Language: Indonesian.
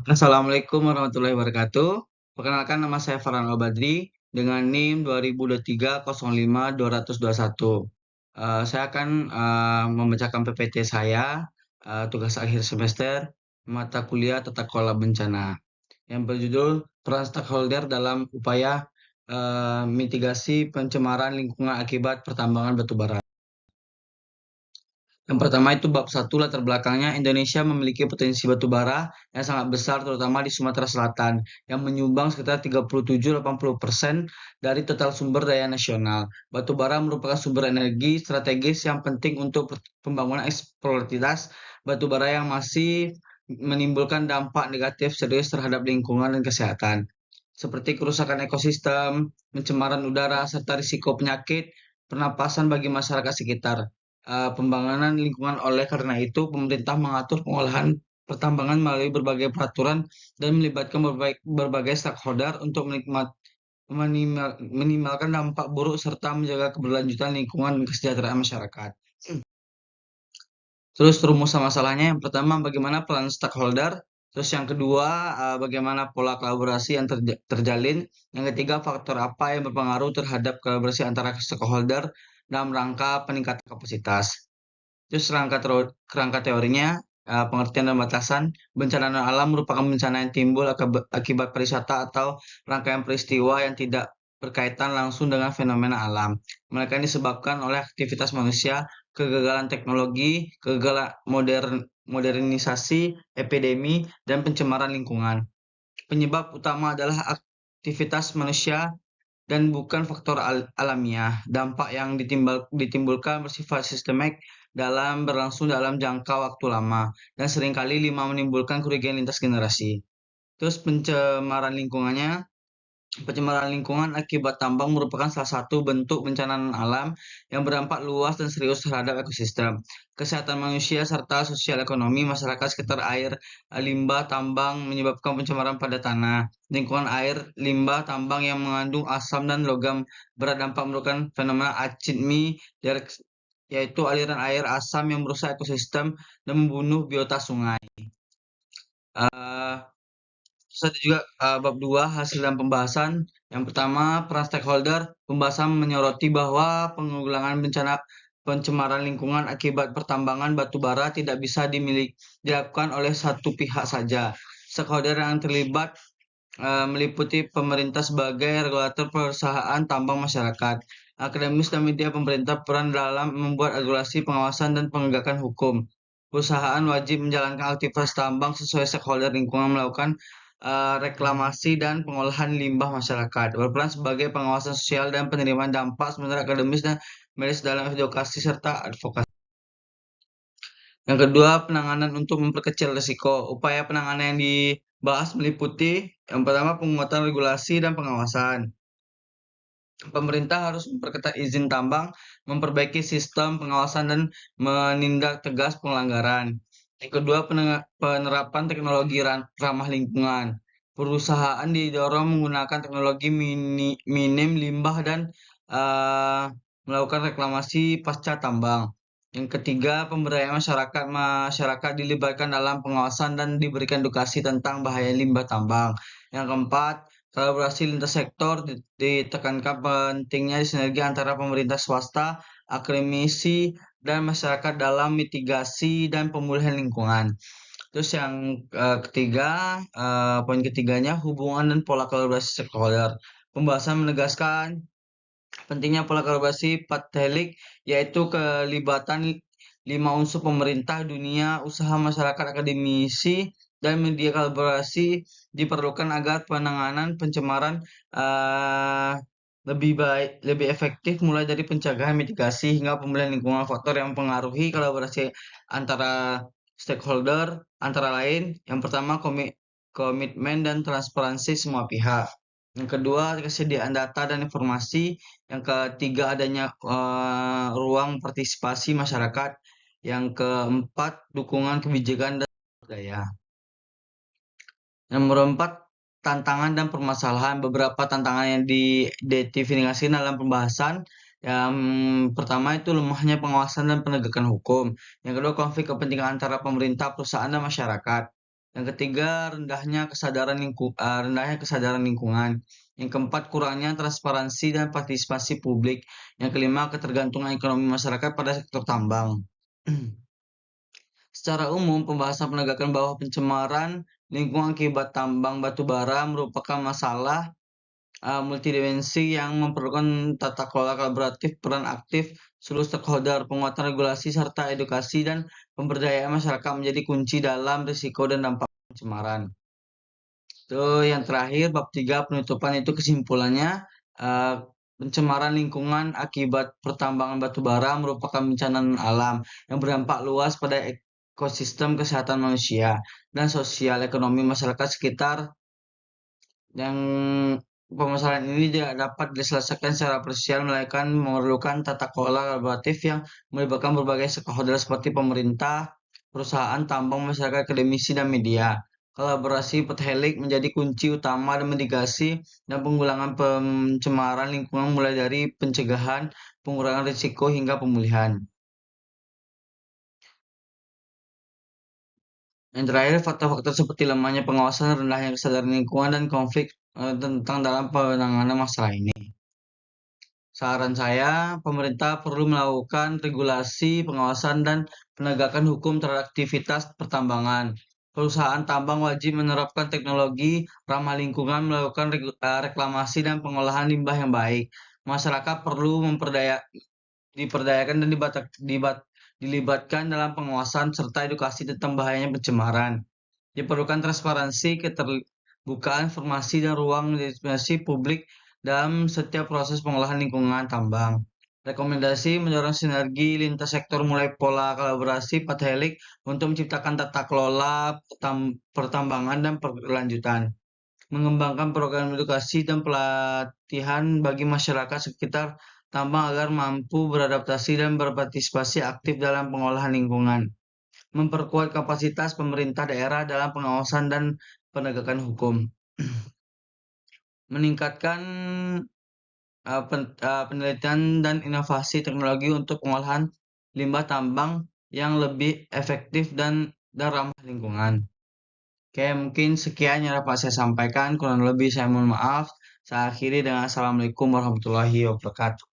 Assalamualaikum warahmatullahi wabarakatuh. Perkenalkan nama saya Farhan Al-Badri dengan NIM 2023 05 221. Saya akan membacakan PPT saya, tugas akhir semester, mata kuliah Tata Kelola Bencana, yang berjudul Peran Stakeholder dalam Upaya Mitigasi Pencemaran Lingkungan Akibat Pertambangan Batubara. Yang pertama itu bab 1 latar belakangnya. Indonesia memiliki potensi batu bara yang sangat besar terutama di Sumatera Selatan yang menyumbang sekitar 37-80% dari total sumber daya nasional. Batu bara merupakan sumber energi strategis yang penting untuk pembangunan eksploitasi batu bara yang masih menimbulkan dampak negatif serius terhadap lingkungan dan kesehatan, seperti kerusakan ekosistem, pencemaran udara, serta risiko penyakit pernapasan bagi masyarakat sekitar. Pembangunan lingkungan. Oleh karena itu, pemerintah mengatur pengolahan pertambangan melalui berbagai peraturan dan melibatkan berbagai stakeholder untuk minimalkan dampak buruk serta menjaga keberlanjutan lingkungan dan kesejahteraan masyarakat. Terus rumusan masalahnya, yang pertama bagaimana peran stakeholder, terus yang kedua bagaimana pola kolaborasi yang terjalin, yang ketiga faktor apa yang berpengaruh terhadap kolaborasi antara stakeholder dalam rangka peningkatan kapasitas. Terus kerangka teorinya, pengertian dan batasan. Bencana alam merupakan bencana yang timbul akibat pariwisata atau rangkaian peristiwa yang tidak berkaitan langsung dengan fenomena alam. Mereka disebabkan oleh aktivitas manusia, kegagalan teknologi, kegagalan modernisasi, epidemi, dan pencemaran lingkungan. Penyebab utama adalah aktivitas manusia dan bukan faktor alamiah. Dampak yang ditimbulkan bersifat sistemik berlangsung dalam jangka waktu lama dan seringkali menimbulkan kerugian lintas generasi. Terus pencemaran lingkungan akibat tambang merupakan salah satu bentuk bencana alam yang berdampak luas dan serius terhadap ekosistem, kesehatan manusia, serta sosial ekonomi masyarakat sekitar. Air limbah tambang menyebabkan pencemaran pada tanah, lingkungan. Air limbah tambang yang mengandung asam dan logam berdampak merupakan fenomena acidmi, yaitu aliran air asam yang merusak ekosistem dan membunuh biota sungai. Terus ada juga bab 2 hasil dan pembahasan. Yang pertama, peran stakeholder. Pembahasan menyoroti bahwa penanggulangan bencana pencemaran lingkungan akibat pertambangan batu bara tidak bisa dilakukan oleh satu pihak saja. Stakeholder yang terlibat meliputi pemerintah sebagai regulator, perusahaan tambang, masyarakat, akademis, dan media. Pemerintah peran dalam membuat regulasi, pengawasan, dan penegakan hukum. Perusahaan wajib menjalankan aktivitas tambang sesuai stakeholder lingkungan, melakukan reklamasi dan pengolahan limbah. Masyarakat berperan sebagai pengawasan sosial dan penerimaan dampak, sementara akademis dan medis dalam edukasi serta advokasi. Yang kedua, penanganan untuk memperkecil risiko. Upaya penanganan yang dibahas meliputi yang pertama, penguatan regulasi dan pengawasan. Pemerintah harus memperketat izin tambang, memperbaiki sistem pengawasan, dan menindak tegas pelanggaran. Yang kedua, penerapan teknologi ramah lingkungan. Perusahaan didorong menggunakan teknologi minim limbah dan melakukan reklamasi pasca tambang. Yang ketiga, pemberdayaan masyarakat. Masyarakat dilibatkan dalam pengawasan dan diberikan edukasi tentang bahaya limbah tambang. Yang keempat, kolaborasi lintas sektor. Ditekankan pentingnya sinergi antara pemerintah, swasta, akademisi, dan masyarakat dalam mitigasi dan pemulihan lingkungan. Terus yang ketiga, poin ketiganya, hubungan dan pola kolaborasi stakeholder. Pembahasan menegaskan pentingnya pola kolaborasi Pathelik, yaitu kelibatan 5 unsur: pemerintah, dunia usaha, masyarakat, akademisi, dan media. Kolaborasi diperlukan agar penanganan pencemaran lebih efektif, mulai dari pencegahan, mitigasi, hingga pemulihan lingkungan. Faktor yang mempengaruhi kolaborasi antara stakeholder antara lain, yang pertama, komitmen dan transparansi semua pihak. Yang kedua, kesediaan data dan informasi. Yang ketiga, adanya ruang partisipasi masyarakat. Yang keempat, dukungan kebijakan dan budaya. Yang nomor 4, tantangan dan permasalahan. Beberapa tantangan yang didefinisikan dalam pembahasan. Yang pertama itu lemahnya pengawasan dan penegakan hukum. Yang kedua, konflik kepentingan antara pemerintah, perusahaan, dan masyarakat. Yang ketiga, rendahnya kesadaran lingkungan. Yang keempat, kurangnya transparansi dan partisipasi publik. Yang kelima, ketergantungan ekonomi masyarakat pada sektor tambang. Secara umum, pembahasan penegakan bahwa pencemaran lingkungan akibat tambang batu bara merupakan masalah multidimensi yang memerlukan tata kelola kolaboratif, peran aktif seluruh stakeholder, penguatan regulasi, serta edukasi dan pemberdayaan masyarakat menjadi kunci dalam risiko dan dampak pencemaran. Itu yang terakhir, bab 3 penutupan itu kesimpulannya, eh, pencemaran lingkungan akibat pertambangan batu bara merupakan bencana alam yang berdampak luas pada ekosistem kesehatan manusia dan sosial ekonomi masyarakat sekitar yang permasalahan ini tidak dapat diselesaikan secara parsial melainkan memerlukan tata kelola kolaboratif yang melibatkan berbagai stakeholder seperti pemerintah, perusahaan tambang, masyarakat, akademisi, dan media. Kolaborasi Pethelik menjadi kunci utama dan mitigasi dan penggulangan pencemaran lingkungan mulai dari pencegahan, pengurangan risiko hingga pemulihan. Yang terakhir, faktor-faktor seperti lemahnya pengawasan, rendahnya kesadaran lingkungan, dan konflik tentang dalam penanganan masalah ini. Saran saya, pemerintah perlu melakukan regulasi, pengawasan, dan penegakan hukum terhadap aktivitas pertambangan. Perusahaan tambang wajib menerapkan teknologi ramah lingkungan, melakukan reklamasi dan pengolahan limbah yang baik. Masyarakat perlu diperdayakan dan dilibatkan dalam pengawasan serta edukasi tentang bahayanya pencemaran. Diperlukan transparansi, keterbukaan informasi, dan ruang diskusi publik dalam setiap proses pengolahan lingkungan tambang. Rekomendasi mendorong sinergi lintas sektor mulai pola kolaborasi Pathelik untuk menciptakan tata kelola pertambangan dan berkelanjutan. Mengembangkan program edukasi dan pelatihan bagi masyarakat sekitar tambang agar mampu beradaptasi dan berpartisipasi aktif dalam pengolahan lingkungan. Memperkuat kapasitas pemerintah daerah dalam pengawasan dan penegakan hukum. Meningkatkan penelitian dan inovasi teknologi untuk pengolahan limbah tambang yang lebih efektif dan ramah lingkungan. Oke, mungkin sekian yang dapat saya sampaikan. Kurang lebih saya mohon maaf. Saya akhiri dengan Assalamualaikum warahmatullahi wabarakatuh.